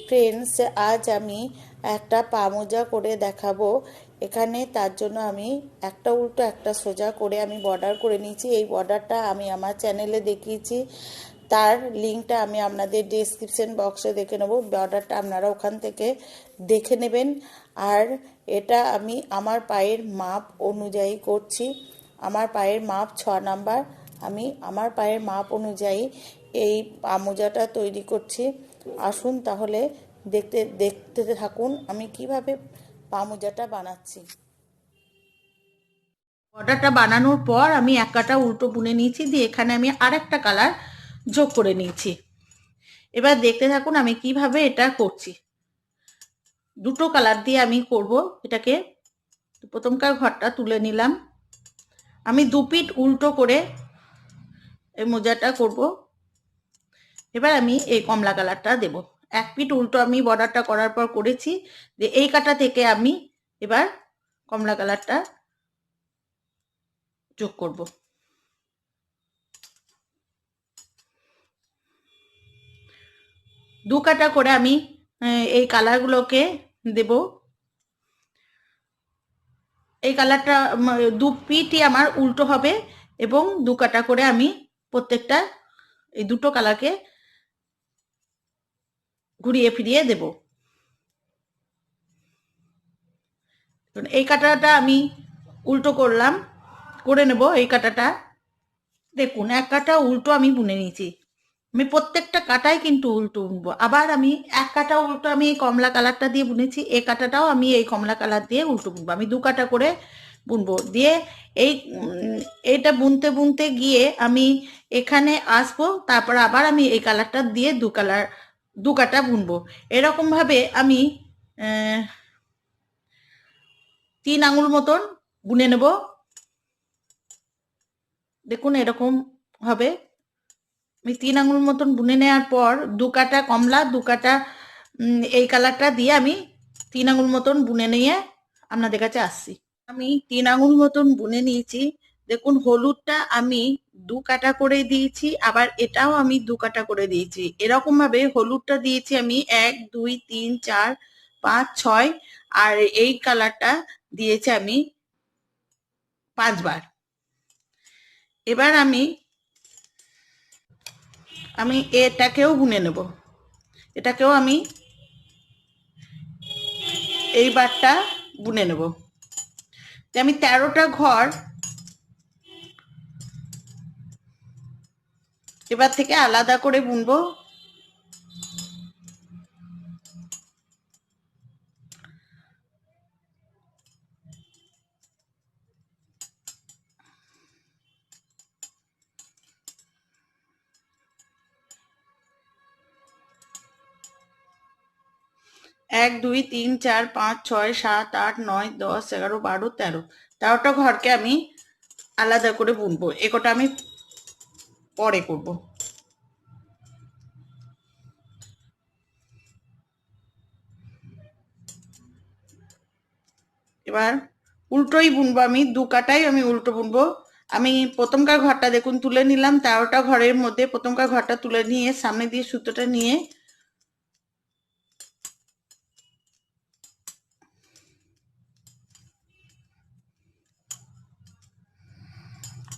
Friends, আজ আমি একটা পা মোজা করে দেখাবো। এখানে তার জন্য আমি একটা উল্টো একটা সোজা করে আমি বর্ডার করে নিয়েছি। এই বর্ডারটা আমি আমার চ্যানেলে দেখিয়েছি, তার লিঙ্কটা আমি আপনাদের ডেসক্রিপশন বক্সে দেখে নেব। বর্ডারটা আপনারা ওখান থেকে দেখে নেবেন। আর এটা আমি আমার পায়ের মাপ অনুযায়ী করছি। আমার পায়ের মাপ 6 নাম্বার। আমি আমার পায়ের মাপ অনুযায়ী এই পা মোজাটা তৈরি করছি। আসুন তাহলে দেখতে দেখতে থাকুন আমি কিভাবে পা মোজাটা বানাচ্ছি। বর্ডারটা বানানোর পর আমি এক কাটা উল্টো বুনে নিয়েছি, দিয়ে এখানে আমি আরেকটা কালার যোগ করে নিয়েছি। এবার দেখতে থাকুন আমি কিভাবে এটা করছি। দুটো কালার দিয়ে আমি করব এটাকে। প্রথমকার ঘরটা তুলে নিলাম, আমি 2 পিঠ উল্টো করে এই মোজাটা করব। এবার আমি এই কমলা কালারটা দেব। 1 পিঠ উল্টো আমি বর্ডারটা করার পর করেছি, যে এই কাটা থেকে আমি এবার কমলা কালারটা যোগ করব। দু কাটা করে আমি এই কালারগুলোকে দেব। এই কালারটা 2 পিঠই আমার উল্টো হবে এবং 2 কাটা করে আমি প্রত্যেকটা এই দুটো কালারকে ঘুরিয়ে ফিরিয়ে দেব। এই কাটাটা আমি উল্টো করলাম, করে নেব এই কাটাটা। দেখুন এক কাটা উল্টো আমি বুনে নিয়েছি। আমি প্রত্যেকটা কাটাই কিন্তু উল্টো বুনবো। আবার আমি এক কাটা উল্টো আমি এই কমলা কালারটা দিয়ে বুনেছি, এই কাটাটাও আমি এই কমলা কালার দিয়ে উল্টো বুনবো। আমি 2 কাটা করে বুনবো। দিয়ে এই এইটা বুনতে বুনতে গিয়ে আমি এখানে আসবো, তারপর আবার আমি এই কালারটা দিয়ে 2 কাটা বুনবো। এরকম ভাবে আমি 3 আঙুল মতন বুনে নেব। দেখুন এরকম হবে। আমি 3 আঙুল মতন বুনে নেওয়ার পর 2 কাটা কমলা 2 কাটা এই কালারটা দিয়ে আমি 3 আঙুল মতন বুনে নিয়ে আপনাদের কাছে আসছি। আমি 3 আঙুল মতন বুনে নিয়েছি। দেখুন হলুদটা আমি 2 কাটা করে দিয়েছি, আবার এটাও আমি 2 কাটা করে দিয়েছি। এরকম ভাবে হলুদটা দিয়েছি আমি 1 2 3 4 5 6, আর এই কালারটা দিয়েছি আমি 5 বার। এবার আমি এটাকেও বুনে নেব। এটাকেও আমি এই বারটা বুনে নেব। আমি 13টা ঘর এবার থেকে আলাদা করে বুনবো। এক 2 3 4 5 6 7 8 9 10 11 12 13, 13টা ঘরকে আমি আলাদা করে বুনবো। একটা আমি পরে করব। এবার উল্টোই বুনবো, আমি 2 কাটাই আমি উল্টো বুনবো। আমি প্রথমকার ঘরটা দেখুন তুলে নিলাম, 13টা ঘরের মধ্যে প্রথমকার ঘরটা তুলে নিয়ে সামনে দিয়ে সুতোটা নিয়ে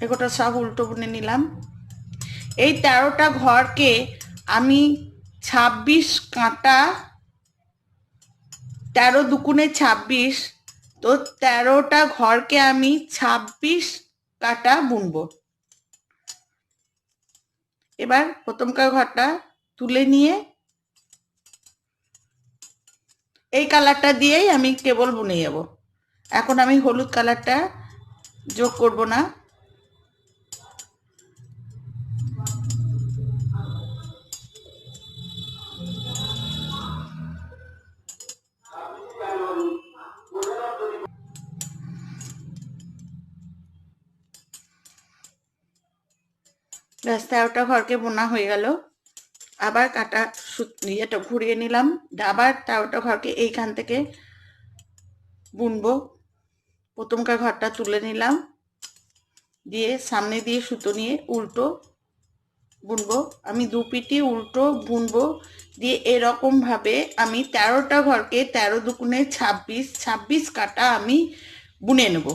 একটা সব উল্টো বুনে নিলাম। এই 13টা ঘরকে আমি 26 কাটা, 13 দুগুণে 26, তো 13টা ঘরকে আমি 26 কাটা বুনবো। এবার প্রথমকার ঘরটা তুলে নিয়ে এই কালারটা দিয়েই আমি কেবল বুনে যাব। এখন আমি হলুদ কালারটা যোগ করব না। ব্যাস 13টা ঘরকে বোনা হয়ে গেল। আবার কাটা ইয়েটা ঘুরিয়ে নিলাম, আবার 13টা ঘরকে এইখান থেকে বুনবো। প্রথমকার ঘরটা তুলে নিলাম, দিয়ে সামনে দিয়ে সুতো নিয়ে উল্টো বুনবো। আমি দু পিঠই উল্টো বুনবো, দিয়ে এরকম ভাবে আমি 13টা ঘরকে 13 দুগুণে 26, 26 কাটা আমি বুনে নেব।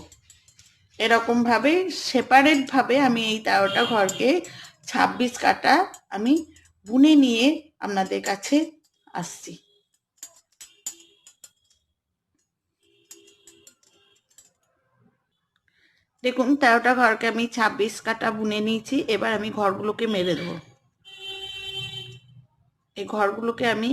এরকম ভাবে সেপারেট ভাবে আমি এই 13টা ঘরকে 26 কাটা আমি বুনে নিয়ে আপনাদের কাছে আসছি। দেখুন 13টা ঘরকে আমি 26 কাটা বুনে নিয়েছি। এবার আমি ঘরগুলোকে মেরে দেবো। এই ঘরগুলোকে আমি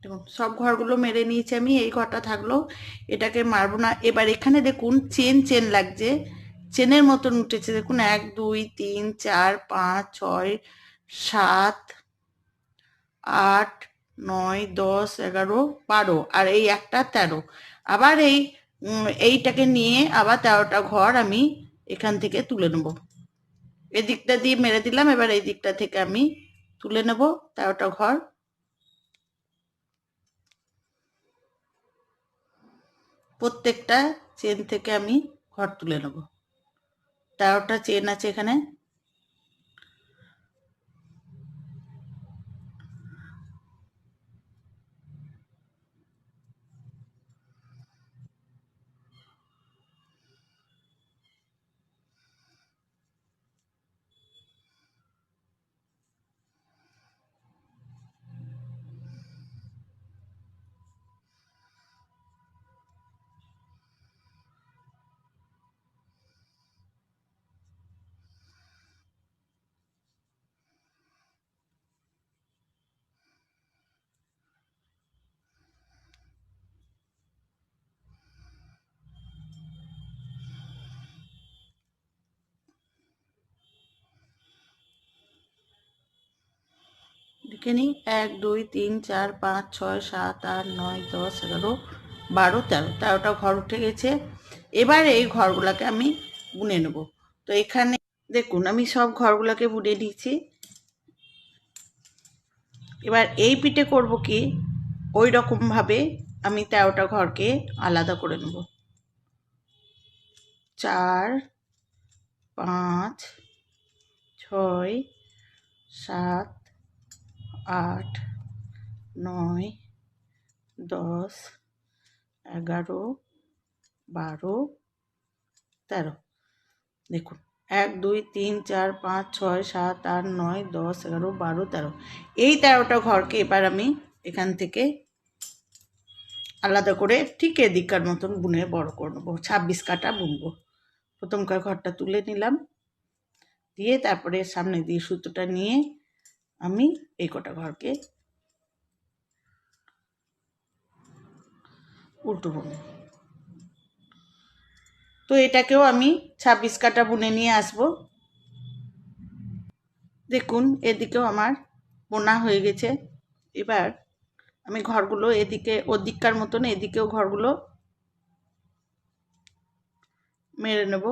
দেখুন সব ঘরগুলো মেরে নিয়েছি আমি। এই ঘরটা থাকলো, এটাকে মারবো না। এবার এখানে দেখুন চেন চেন লাগছে, চেনের মতন উঠেছে। দেখুন 1 2 3 4 5 6 7 8 9 10 11 12 আর এই একটা 13। আবার এইটাকে নিয়ে আবার 13টা ঘর আমি এখান থেকে তুলে নেব। এদিকটা দিয়ে মেরে দিলাম, এবার এই দিকটা থেকে আমি তুলে নেব 13টা ঘর। প্রত্যেকটা চেন থেকে আমি ঘর তুলে নেব। 13টা চেন আছে এখানে। দেখে নিই 1 2 3 4 5 6 7 8 9 10 11 12 13, 13টা ঘর উঠে গেছে। এবার এই ঘরগুলোকে আমি বুনে নেব। তো এখানে দেখুন আমি সব ঘরগুলোকে বুনে নিয়েছি। এবার এই পিঠে করব কি, ওই রকম ভাবে আমি 13টা ঘরকে আলাদা করে নেব। 4 5 6 7 8 9 10 11 12 13। দেখুন 1 2 3 4 5 6 7 8 9 10 11 12 13। এই 13টা ঘরকে এবার আমি এখান থেকে আলাদা করে ঠিক এদিককার মতন বুনে বড় করে নেবো। 26 কাটা বুনবো। প্রথমকার ঘরটা তুলে নিলাম, দিয়ে তারপরে সামনে দিয়ে সুতোটা নিয়ে আমি এই কটা ঘরকে উল্টো বুনবো। তো এটাকেও আমি 26 কাটা বুনে নিয়ে আসবো। দেখুন এদিকেও আমার বোনা হয়ে গেছে। এবার আমি ঘরগুলো এদিকে ওদিককার মতন এদিকেও ঘরগুলো মেরে নেব।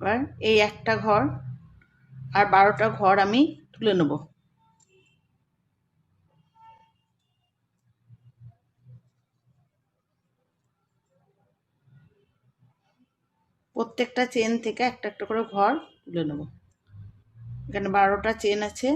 এবার এই একটা ঘর আর 12টা ঘর আমি তুলে নেব। প্রত্যেকটা চেন থেকে একটা একটা করে ঘর তুলে নেব। এখানে 12টা চেন আছে।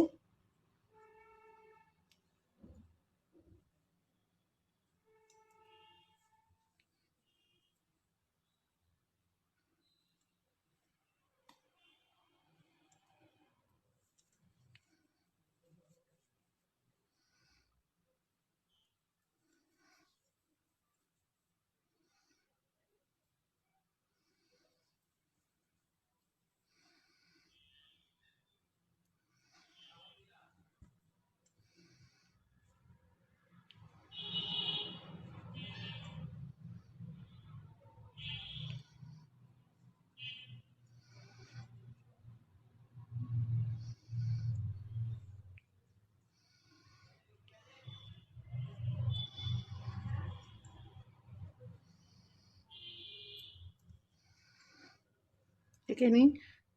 দেখে নিন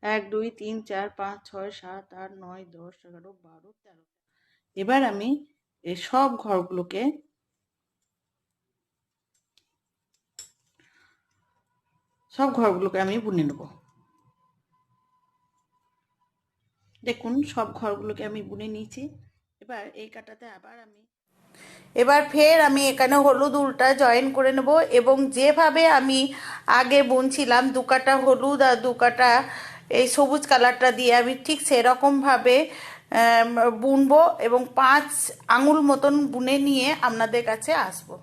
1 2 3 4 5 6 7 8 9 10 11 12 13। এবার আমি এই সব ঘরগুলোকে আমি বুনে নেব। দেখুন সব ঘরগুলোকে আমি বুনে নিয়েছি। এবার এই কাটাতে এবার ফের আমি এখানে হলুদ উলটা জয়েন করে নেব এবং যেভাবে আমি আগে বুনছিলাম 2 কাটা হলুদ আর 2 কাটা এই সবুজ কালারটা দিয়ে আমি ঠিক সেরকমভাবে বুনবো এবং 5 আঙুল মতন বুনে নিয়ে আপনাদের কাছে আসবো।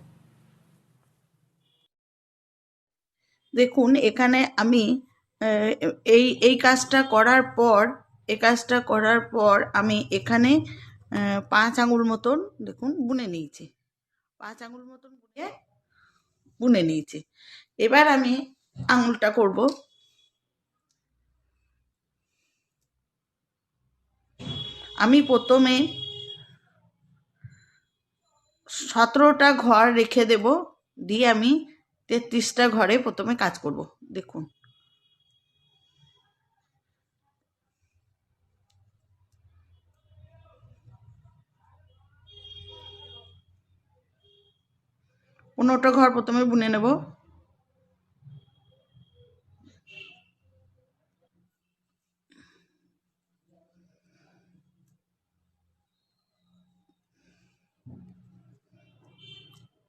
দেখুন এখানে আমি এই কাজটা করার পর আমি এখানে 5 আঙুল মতন দেখুন বুনে নিয়েছি। 5 আঙুল মতন বুনে নিয়েছি। এবার আমি আঙুলটা করব। আমি প্রথমে 17টা ঘর রেখে দেব, দিয়ে আমি 33টা ঘরে প্রথমে কাজ করব। দেখুন পনেরোটা ঘর প্রথমে বুনে নেব।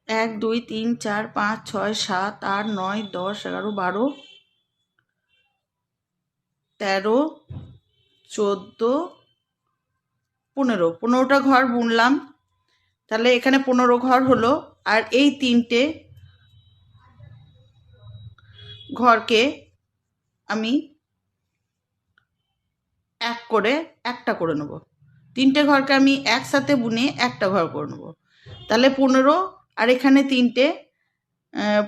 এক দুই তিন চার পাঁচ ছয় সাত আট নয় 10 11 12 13 14 15টা ঘর বুনলাম। তাহলে এখানে 15 ঘর হলো। আর এই 3টে ঘরকে আমি একটা করে নেব। 3টে ঘরকে আমি একসাথে বুনে একটা ঘর করে নেব। তাহলে 15 আর এখানে 3টে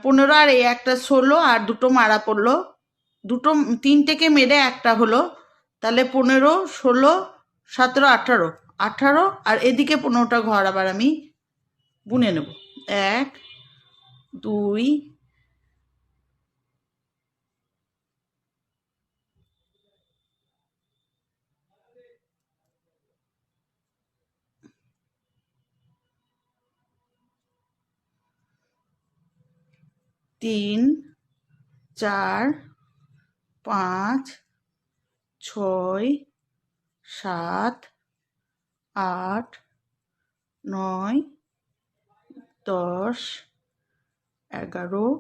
15 আর এই একটা 16 আর 2টো মারা পড়লো। 3টেকে মেরে একটা হলো। তাহলে 15 16 17 18 18 আর এদিকে 15টা ঘর আবার আমি বুনে নেব। 1 2 3 4 5 6 7 8 9 10 11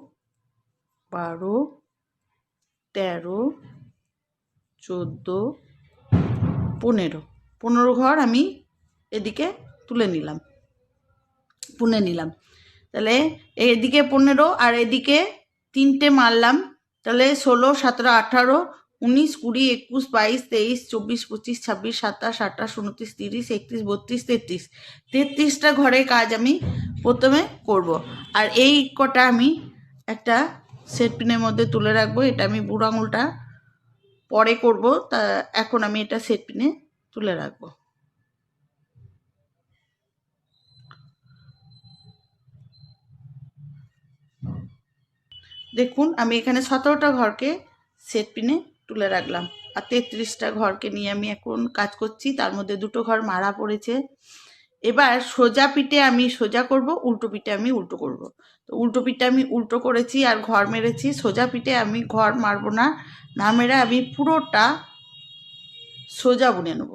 12 13 14 15 ঘর আমি এদিকে তুলে নিলাম, বুনে নিলাম। তাহলে এদিকে 15 আর এদিকে 3টে মারলাম। তাহলে 16 17 18 19 20 21 22 23 24 25 26 27 28 29 30 31 32 33 33টা ঘরের কাজ আমি প্রথমে করব। আর এই কটা আমি একটা সেট পিনের মধ্যে তুলে রাখবো। এটা আমি বুড়ো আঙুলটা পরে করব, তা এখন আমি এটা সেট পিনে তুলে রাখবো। দেখুন আমি এখানে 17টা ঘরকে সেট পিনে তুলে রাখলাম। আর 33টা ঘরকে নিয়ে আমি এখন কাজ করছি, তার মধ্যে 2টো ঘর মারা পড়েছে। এবার সোজা পিঠে আমি সোজা করব, উল্টো পিঠে আমি উল্টো করব। তো উল্টো পিঠে আমি উল্টো করেছি আর ঘর মেরেছি, সোজা পিঠে আমি ঘর মারবো না, না মেরে আমি পুরোটা সোজা বুনে নেব।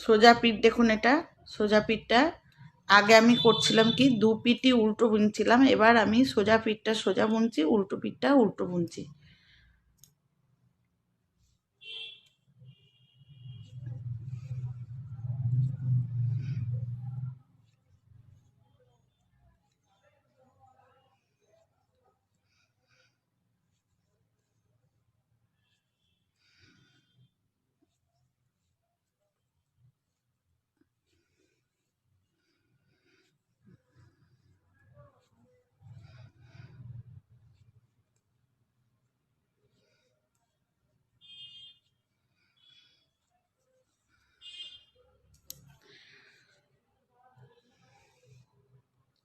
সোজা পিঠ দেখুন, এটা সোজা পিঠটা আগে আমি করছিলাম কি 2 পিঠই উল্টো বুনছিলাম, এবার আমি সোজা পিঠটা সোজা বুনছি, উল্টো পিঠটা উল্টো বুনছি।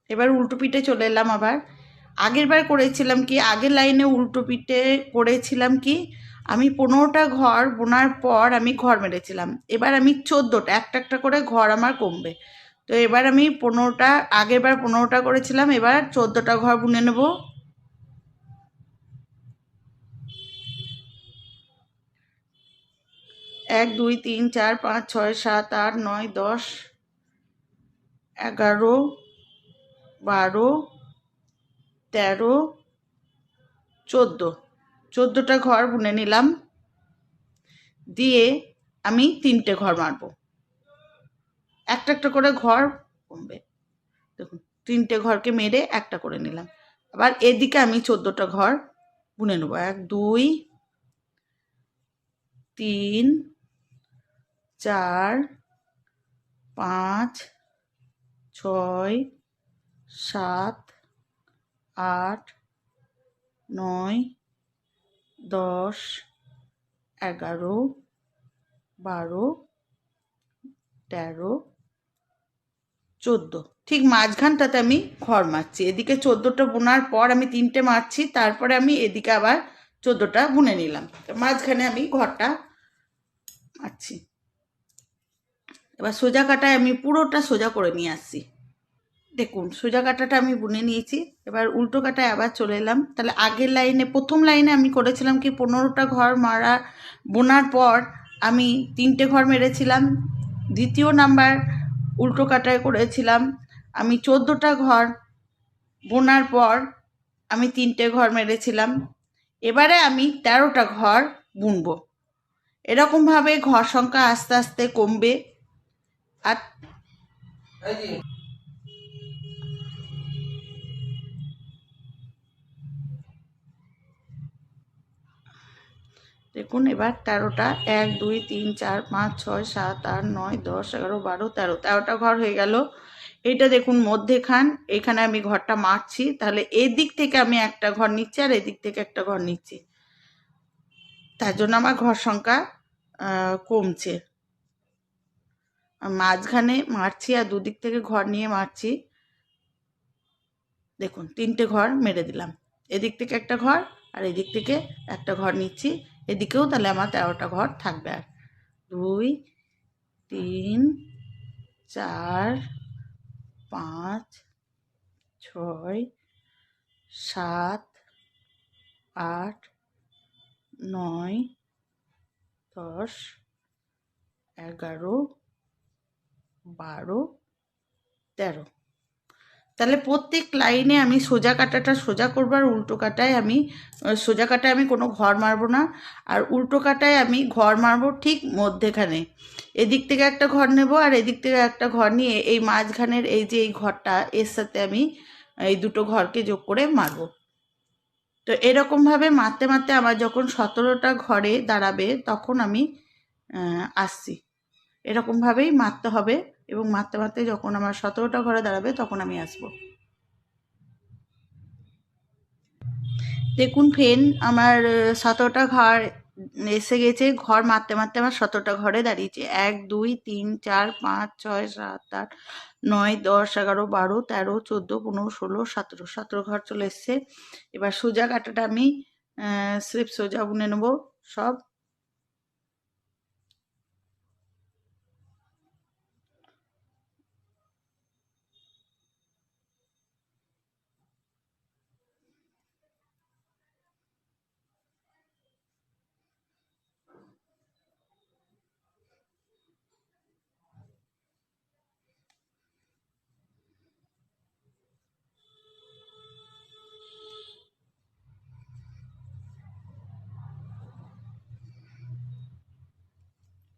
এবার উল্টো পিঠে চলে এলাম। আবার আগের বার করেছিলাম কি, আগের লাইনে উল্টো পিঠে করেছিলাম কি, আমি 15টা ঘর বোনার পর আমি ঘর মেরেছিলাম। এবার আমি 14টা, একটা একটা করে ঘর আমার কমবে। তো এবার আমি 15টা, আগের বার 15টা করেছিলাম, এবার 14টা ঘর বুনে নেব। এক, দুই, তিন, চার, পাঁচ, ছয়, সাত, আট, নয়, 10, 11, 12, 13, 14টা ঘর বুনে নিলাম। দিয়ে আমি 3টে ঘর মারবো, একটা একটা করে ঘর কমবে। দেখুন 3টে ঘরকে মেরে একটা করে নিলাম। আবার এদিকে আমি 14টা ঘর বুনে নেবো। 1, 2, 3, 4, 5, 6, 7, 8, 9, 10, 11, 12, 13, 14। ঠিক মাঝখানটাতে আমি ঘর মারছি। এদিকে 14টা বোনার পর আমি 3টে মারছি, তারপরে আমি এদিকে আবার 14টা বুনে নিলাম। মাঝখানে আমি ঘরটা মারছি। এবার সোজা কাটায় আমি পুরোটা সোজা করে নিয়ে আসছি। দেখুন সোজা কাটাটা আমি বুনে নিয়েছি। এবার উল্টো কাটায় আবার চলে এলাম। তাহলে আগের লাইনে, প্রথম লাইনে আমি করেছিলাম কি 15টা ঘর মারা বোনার পর আমি 3টে ঘর মেরেছিলাম। দ্বিতীয় নাম্বার উল্টো কাটায় করেছিলাম আমি 14টা ঘর বোনার পর আমি 3টে ঘর মেরেছিলাম। এবারে আমি 13টা ঘর বুনবো। এরকমভাবে ঘর সংখ্যা আস্তে আস্তে কমবে। আর দেখুন এবার 13টা, 1, 2, 3, 4, 5, 6, 7, 8, 9, 10, 11, 12, 13, 13টা ঘর হয়ে গেল। এইটা দেখুন মধ্যেখান, এখানে আমি ঘরটা মারছি, তাহলে এদিক থেকে আমি একটা ঘর নিচ্ছি আর এদিক থেকে একটা ঘর নিচ্ছি, তার জন্য আমার ঘর সংখ্যা কমছে। মাঝখানে মারছি আর দুদিক থেকে ঘর নিয়ে মারছি। দেখুন 3টে ঘর মেরে দিলাম, এদিক থেকে একটা ঘর আর এদিক থেকে একটা ঘর নিচ্ছি। এদিকেও তাহলে আমার 13টা ঘর থাকবে। আর 2, 3, 4, 5, 6, 7, 8, 9, 10, 11, 12, 13। তাহলে প্রত্যেক লাইনে আমি সোজা কাটাটা সোজা করবো, আর উল্টো কাটায় আমি সোজা কাটায় আমি কোনো ঘর মারবো না, আর উল্টো কাটায় আমি ঘর মারবো ঠিক মধ্যেখানে। এদিক থেকে একটা ঘর নেব আর এদিক থেকে একটা ঘর নিয়ে এই মাঝখানের এই যে এই ঘরটা, এর সাথে আমি এই 2টো ঘরকে যোগ করে মারবো। তো এরকমভাবে মারতে মারতে আমার যখন 17টা ঘরে দাঁড়াবে তখন আমি আসছি। এরকমভাবেই মারতে হবে, এবং মারতে মারতে যখন আমার 17টা ঘরে দাঁড়াবে তখন আমি আসব। দেখুন ফ্রেন্ড, আমার 17টা ঘর এসে গেছে, ঘর মারতে মারতে আমার 17টা ঘরে দাঁড়িয়েছে। 1 2 3 4 5 6 7 8 9 10 11 12 13 14 15 16 17 17 ঘর চলে এসছে। এবার সোজা কাটাটা আমি স্লিপ সোজা বুনে নেবো সব।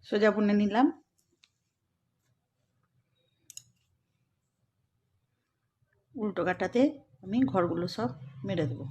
সোজা বুনে নিলাম। উল্টো কাটাতে আমি ঘরগুলো সব মেরে দেবো।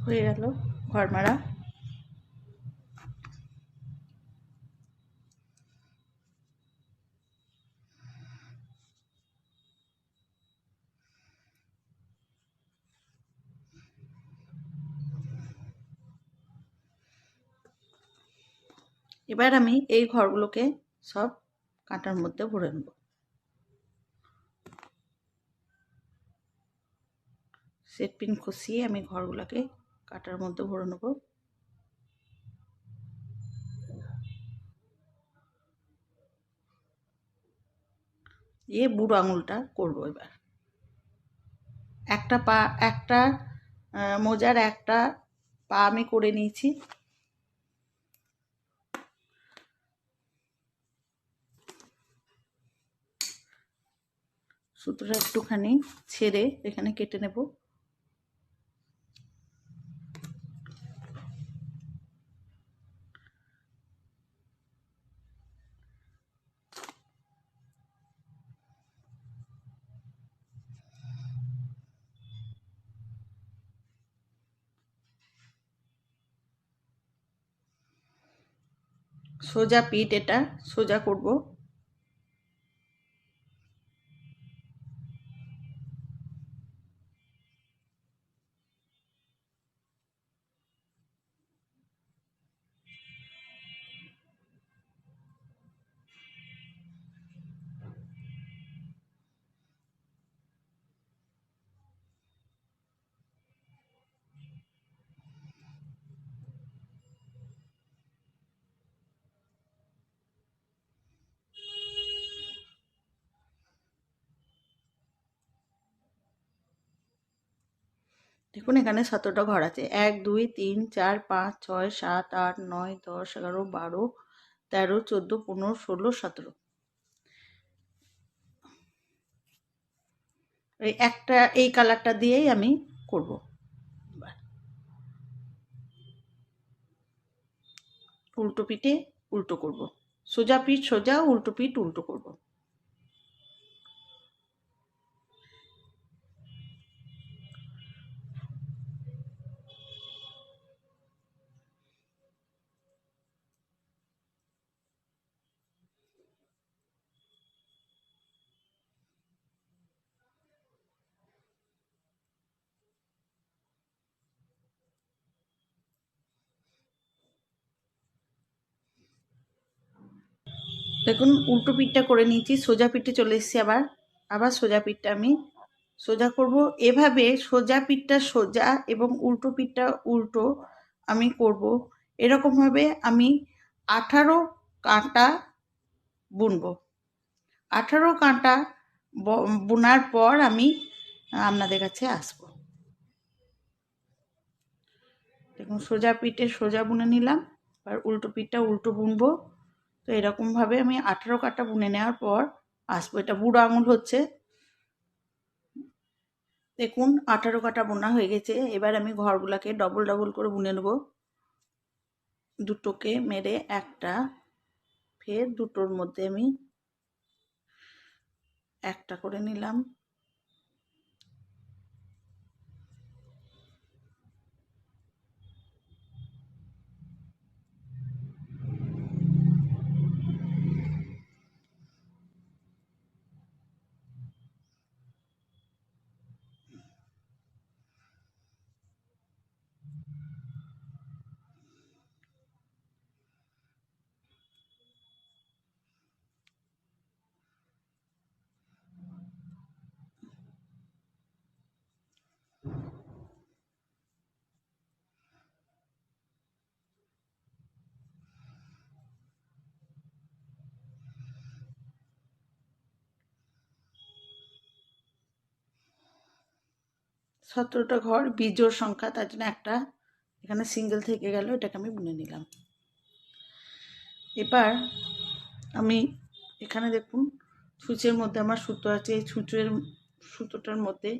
হয়ে গেল ঘর মারা। এবার আমি এই ঘরগুলোকে সব কাঁটার মধ্যে ভরে নেব। সেট পিন খসিয়ে আমি ঘরগুলোকে কাঁটার মধ্যে ভরে নেব। দিয়ে বুড়ো আঙুলটা করবো। এবার একটা পা, একটা মোজার একটা পা আমি করে নিয়েছি। সুতোটা একটুখানি ছেড়ে এখানে কেটে নেব। সোজা পিঠ, এটা সোজা করব। দেখুন এখানে 17টা ঘর আছে। 1 2 3 4 5 6 7 8 9 10 11 12 13 14 15 16 17। এই একটা এই কালারটা দিয়েই আমি করব। উল্টো পিঠে উল্টো করব, সোজা পিঠ সোজা, উল্টো পিঠ উল্টো করব। দেখুন উল্টো পিঠটা করে নিয়েছি, সোজা পিঠে চলে এসেছি। আবার সোজা পিঠটা আমি সোজা করব। এভাবে সোজা পিঠটা সোজা এবং উল্টো পিঠটা উল্টো আমি করব। এরকমভাবে আমি 18 কাঁটা বুনবো। 18 কাঁটা বোনার পর আমি আপনাদের কাছে আসবো। দেখুন সোজা পিঠে সোজা বুনে নিলাম, আর উল্টো পিঠটা উল্টো বুনবো। তো এরকমভাবে আমি 18 কাঁটা বুনে নেওয়ার পর আসবো। এটা বুড়ো আঙুল হচ্ছে। দেখুন 18 কাঁটা বোনা হয়ে গেছে। এবার আমি ঘরগুলাকে ডবল ডবল করে বুনে নেব। দুটোকে মেরে একটা, ফের দুটোর মধ্যে আমি একটা করে নিলাম। সতেরোটা ঘর বিজোড় সংখ্যা, তার জন্য একটা এখানে সিঙ্গেল থেকে গেল, এটাকে আমি বুনে নিলাম। এবার আমি এখানে দেখুন সূচের মধ্যে আমার সুতো আছে। এই সুতোটার মধ্যে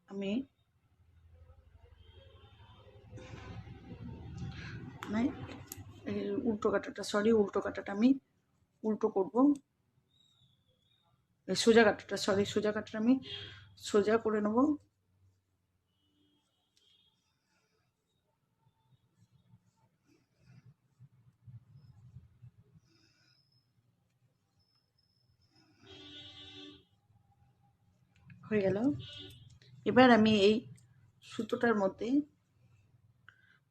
আমি উল্টো কাটাটা আমি উল্টো করব। সোজা কাটাটা আমি সোজা করে নেব। হয়ে গেল। এবার আমি এই সুতোটার মধ্যে,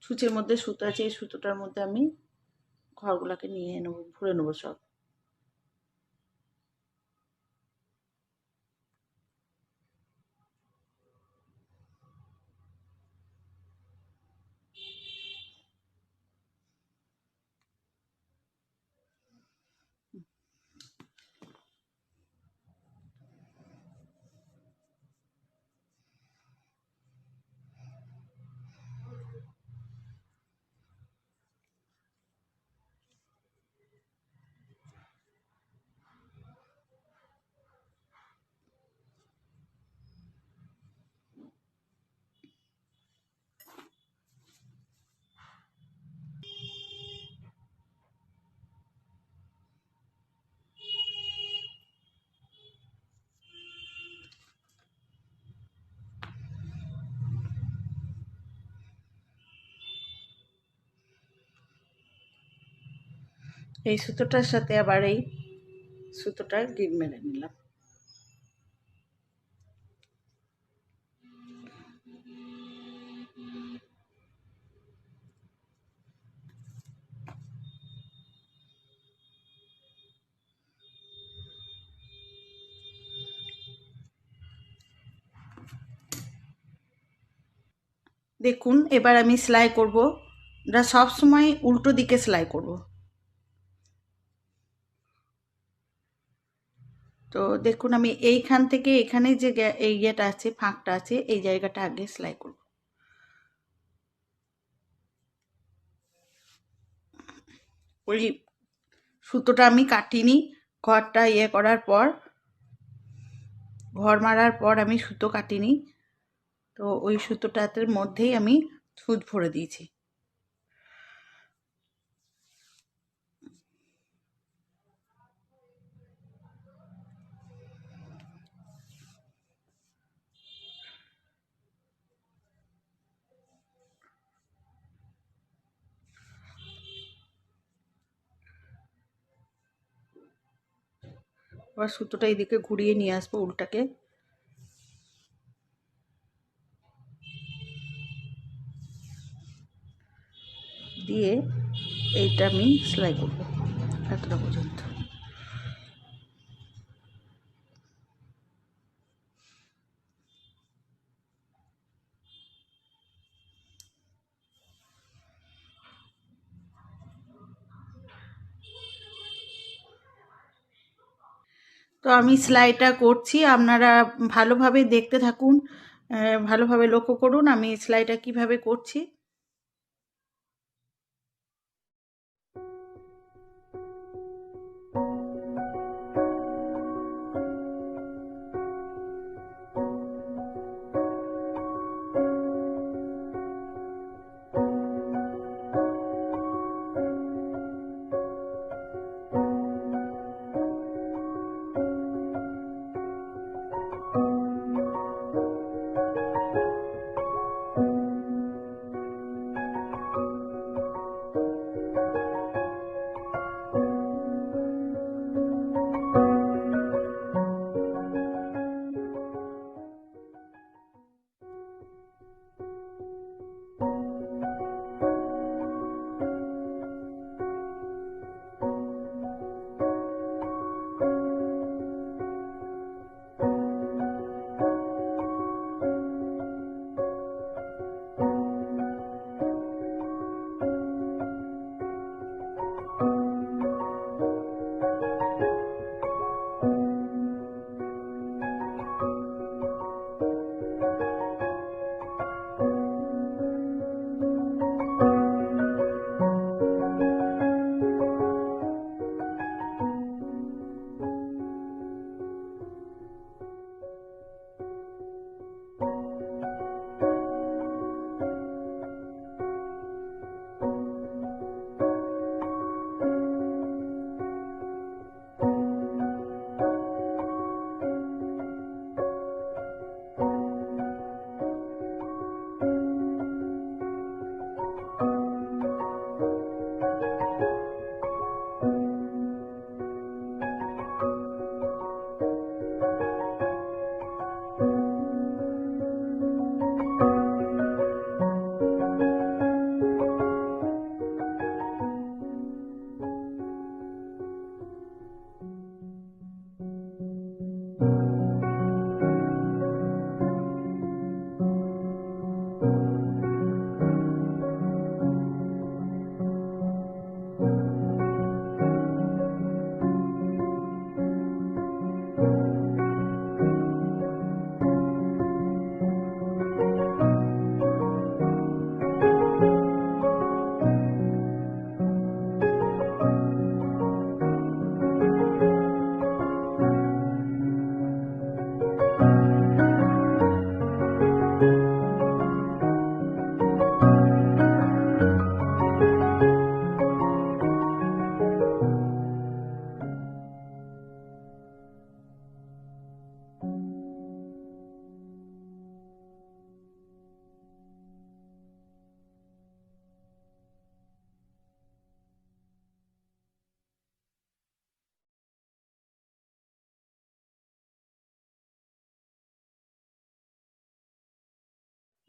সূচের মধ্যে সুতো আছে, এই সুতোটার মধ্যে আমি ঘরগুলাকে নিয়ে নেব, ভরে নেবো সব। এই সুতোটার সাথে আবার এই সুতোটা গিট মেরে নিলাম। দেখুন এবার আমি সেলাই করব। এটা সব সময় উল্টো দিকে সেলাই করব। তো দেখুন আমি এইখান থেকে এখানে যে এই ইয়েটা আছে, ফাঁকটা আছে, এই জায়গাটা আগে সেলাই করব। ওই সুতোটা আমি কাটিনি, ঘরটা করার পর, ঘর মারার পর আমি সুতো কাটিনি। তো ওই সুতোটার মধ্যেই আমি সুচ ভরে দিয়েছি। আবার সুতোটা এইদিকে ঘুরিয়ে নিয়ে আসবো উল্টাকে। দিয়ে এইটা আমি সেলাই করবো এতটা পর্যন্ত। তো আমি সেলাইটা করছি, আপনারা ভালোভাবে দেখতে থাকুন, ভালোভাবে লক্ষ্য করুন আমি সেলাইটা কিভাবে করছি।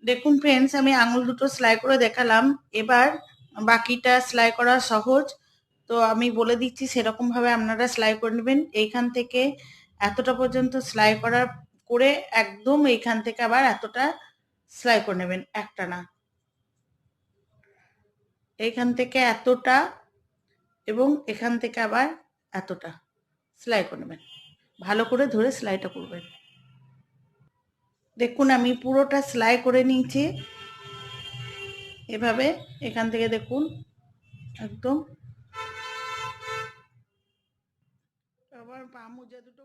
দেখুন ফ্রেন্ডস, আমি আঙুল দুটো সেলাই করে দেখালাম। এবার বাকিটা সেলাই করা সহজ, তো আমি বলে দিচ্ছি সেরকম ভাবে আপনারা সেলাই করে নেবেন। এইখান থেকে এতটা পর্যন্ত সেলাই করে একদম এইখান থেকে আবার এতটা সেলাই করে নেবেন, একটা না, এইখান থেকে এতটা এবং এখান থেকে আবার এতটা সেলাই করে নেবেন। ভালো করে ধরে সেলাইটা করবেন। দেখুন আমি পুরোটা সেলাই করে নিয়েছি এভাবে, এখান থেকে দেখুন একদম। আবার পা মোজা দুটো